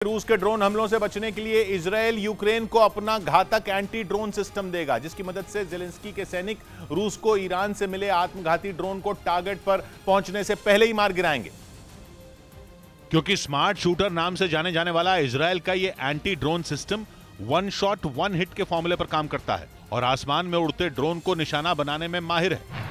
रूस के ड्रोन हमलों से बचने के लिए इजरायल यूक्रेन को अपना घातक एंटी ड्रोन सिस्टम देगा, जिसकी मदद से जेलेंस्की के सैनिक रूस को ईरान से मिले आत्मघाती ड्रोन को टारगेट पर पहुंचने से पहले ही मार गिराएंगे। क्योंकि स्मार्ट शूटर नाम से जाने जाने वाला इजरायल का यह anti drone system one shot one hit के फॉर्मूले पर काम करता है और आसमान में उड़ते ड्रोन को निशाना बनाने में माहिर है।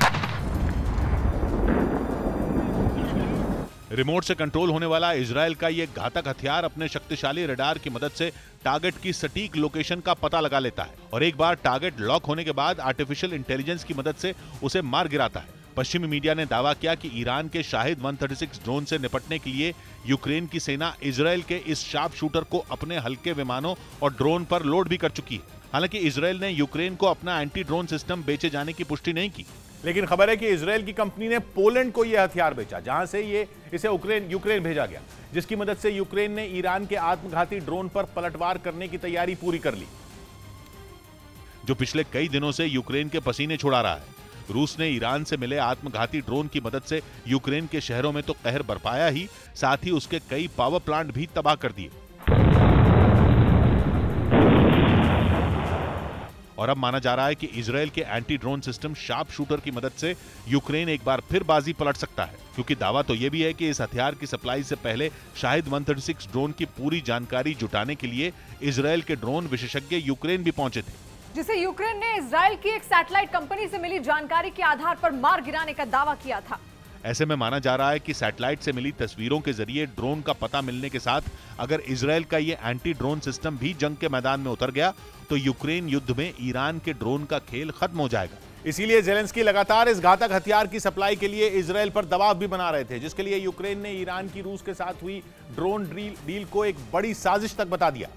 रिमोट से कंट्रोल होने वाला इजरायल का यह घातक हथियार अपने शक्तिशाली रडार की मदद से टारगेट की सटीक लोकेशन का पता लगा लेता है और एक बार टारगेट लॉक होने के बाद आर्टिफिशियल इंटेलिजेंस की मदद से उसे मार गिराता है। पश्चिमी मीडिया ने दावा किया कि ईरान के शाहिद 136 ड्रोन से निपटने के लिए यूक्रेन की सेना इजरायल के इस शार्प शूटर को अपने हल्के विमानों और ड्रोन पर लोड भी कर चुकी है। हालांकि इजरायल ने यूक्रेन को अपना एंटी ड्रोन सिस्टम बेचे जाने की पुष्टि नहीं की, लेकिन खबर है कि इजरायल की कंपनी ने पोलैंड को यह हथियार बेचा, जहां से इसे यूक्रेन भेजा गया, जिसकी मदद से यूक्रेन ने ईरान के आत्मघाती ड्रोन पर पलटवार करने की तैयारी पूरी कर ली, जो पिछले कई दिनों से यूक्रेन के पसीने छुड़ा रहा है। रूस ने ईरान से मिले आत्मघाती ड्रोन की मदद से यूक्रेन के शहरों में तो कहर बरपाया ही, साथ ही उसके कई पावर प्लांट भी तबाह कर दिए। और अब माना जा रहा है कि इजरायल के anti drone system sharp shooter की मदद से यूक्रेन एक बार फिर बाजी पलट सकता है, क्योंकि दावा तो यह भी है कि इस हथियार की सप्लाई से पहले शाहिद 136 ड्रोन की पूरी जानकारी जुटाने के लिए इजरायल के ड्रोन विशेषज्ञ यूक्रेन भी पहुंचे थे, जिसे यूक्रेन ने इजरायल की एक सैटेलाइट कंपनी से मिली जानकारी के आधार पर मार गिराने का दावा किया था। ऐसे में माना जा रहा है कि सैटेलाइट से मिली तस्वीरों के जरिए ड्रोन का पता मिलने के साथ अगर इजरायल का ये एंटी ड्रोन सिस्टम भी जंग के मैदान में उतर गया तो यूक्रेन युद्ध में ईरान के ड्रोन का खेल खत्म हो जाएगा। इसीलिए जेलेंस्की लगातार इस घातक हथियार की सप्लाई के लिए इजरायल पर दबाव भी बना रहे थे, जिसके लिए यूक्रेन ने ईरान की रूस के साथ हुई ड्रोन डील को एक बड़ी साजिश तक बता दिया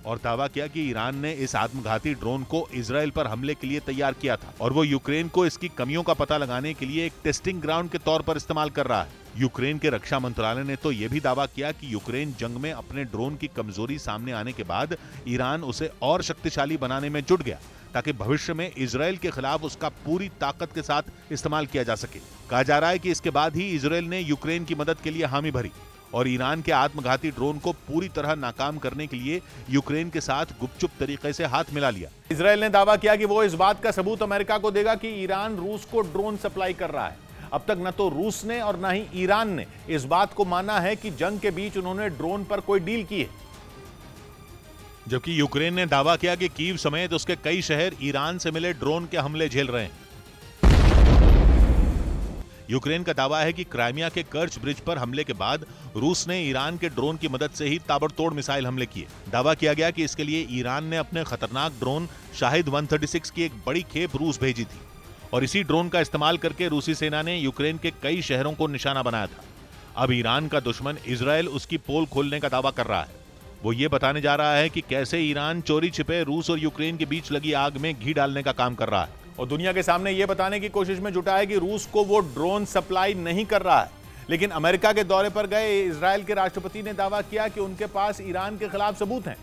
और दावा किया कि ईरान ने इस आत्मघाती ड्रोन को इजरायल पर हमले के लिए तैयार किया था और वो यूक्रेन को इसकी कमियों का पता लगाने के लिए एक टेस्टिंग ग्राउंड के तौर पर इस्तेमाल कर रहा है। यूक्रेन के रक्षा मंत्रालय ने तो यह भी दावा किया कि यूक्रेन जंग में अपने ड्रोन की कमजोरी सामने आने के बाद ईरान उसे और शक्तिशाली बनाने में जुट गया, ताकि भविष्य में इजरायल के खिलाफ उसका पूरी ताकत के साथ इस्तेमाल किया जा सके। कहा जा रहा है कि इसके बाद ही इजरायल ने यूक्रेन की मदद के लिए हामी भरी और ईरान के आत्मघाती ड्रोन को पूरी तरह नाकाम करने के लिए यूक्रेन के साथ गुपचुप तरीके से हाथ मिला लिया। इजरायल ने दावा किया कि वो इस बात का सबूत अमेरिका को देगा कि ईरान रूस को ड्रोन सप्लाई कर रहा है। अब तक न तो रूस ने और न ही ईरान ने इस बात को माना है कि जंग के बीच उन्होंने ड्रोन पर कोई डील की है, जबकि यूक्रेन ने दावा किया कि कीव समेत उसके कई शहर ईरान से मिले ड्रोन के हमले झेल रहे हैं। यूक्रेन का दावा है कि क्राइमिया के कर्च ब्रिज पर हमले के बाद रूस ने ईरान के ड्रोन की मदद से ही ताबड़तोड़ मिसाइल हमले किए। दावा किया गया कि इसके लिए ईरान ने अपने खतरनाक ड्रोन शाहिद 136 की एक बड़ी खेप रूस भेजी थी और इसी ड्रोन का इस्तेमाल करके रूसी सेना ने यूक्रेन के कई शहरों को निशाना बनाया था। अब ईरान का दुश्मन इजरायल उसकी पोल खोलने का दावा कर रहा है। वो ये बताने जा रहा है कि कैसे ईरान चोरी छिपे रूस और यूक्रेन के बीच लगी आग में घी डालने का काम कर रहा है और दुनिया के सामने ये बताने की कोशिश में जुटा है कि रूस को वो ड्रोन सप्लाई नहीं कर रहा है। लेकिन अमेरिका के दौरे पर गए इजरायल के राष्ट्रपति ने दावा किया कि उनके पास ईरान के खिलाफ सबूत हैं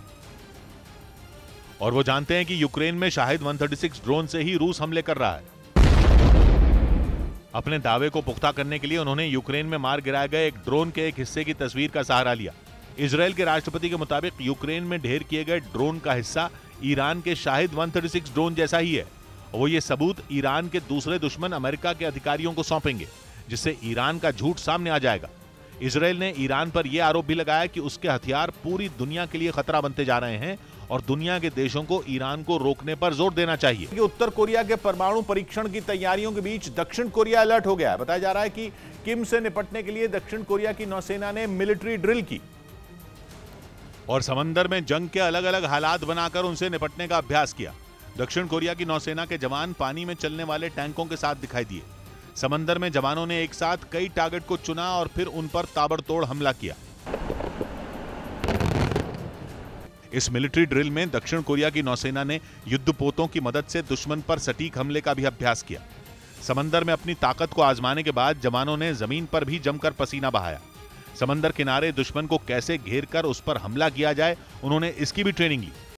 और वो जानते हैं कि यूक्रेन में शाहिद 136 ड्रोन से ही रूस हमले कर रहा है। अपने दावे को पुख्ता करने के लिए उन्होंने यूक्रेन में मार गिराए गए एक ड्रोन के एक हिस्से की तस्वीर का सहारा लिया। इजरायल के राष्ट्रपति के मुताबिक यूक्रेन में ढेर किए गए ड्रोन का हिस्सा ईरान के शाहिद 136 ड्रोन जैसा ही है। वो ये सबूत ईरान के दूसरे दुश्मन अमेरिका के अधिकारियों को सौंपेंगे, जिससे ईरान का झूठ सामने आ जाएगा। इजरायल ने ईरान पर यह आरोप भी लगाया कि उसके हथियार पूरी दुनिया के लिए खतरा बनते जा रहे हैं और दुनिया के देशों को ईरान को रोकने पर जोर देना चाहिए। कि उत्तर कोरिया के परमाणु परीक्षण की तैयारियों के बीच दक्षिण कोरिया अलर्ट हो गया है। बताया जा रहा है कि किम से निपटने के लिए दक्षिण कोरिया की नौसेना ने मिलिट्री ड्रिल की और समंदर में जंग के अलग अलग हालात बनाकर उनसे निपटने का अभ्यास किया। दक्षिण कोरिया की नौसेना के जवान पानी में चलने वाले टैंकों के साथ दिखाई दिए। समंदर में जवानों ने एक साथ कई टारगेट को चुना और फिर उन पर ताबड़तोड़ हमला किया। इस मिलिट्री ड्रिल में दक्षिण कोरिया की नौसेना ने युद्धपोतों की मदद से दुश्मन पर सटीक हमले का भी अभ्यास किया। समंदर में अपनी ताकत को आजमाने के बाद जवानों ने जमीन पर भी जमकर पसीना बहाया। समंदर किनारे दुश्मन को कैसे घेर कर उस पर हमला किया जाए, उन्होंने इसकी भी ट्रेनिंग ली।